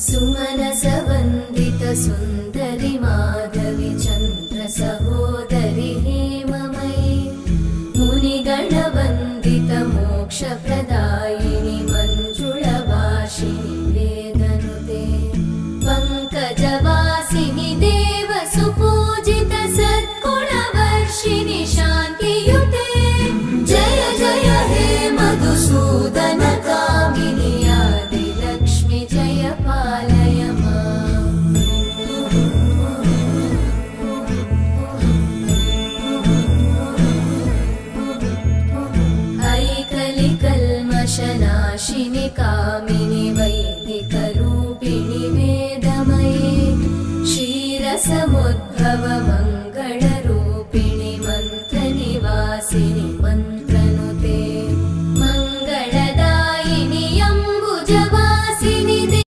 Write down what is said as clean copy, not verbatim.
सुमनसवन्दित सुन्दरि माधवि चन्द्र सहोदरि हेममयि मुनिगणवन्दित मोक्षप्रदायिनि मञ्जुळभाषिणि वेदनुते पङ्कजवासिनि देवसुपूजित सद्गुणवर्षिणि शान्तियुते जय जय हे मधुसूदन कामिनि आदिलक्ष्मि जय पालय माम् ऐकलिकल्मषनाशिनि कामिनि वैदिकरूपिणि वेदमये क्षीरसमुद्भव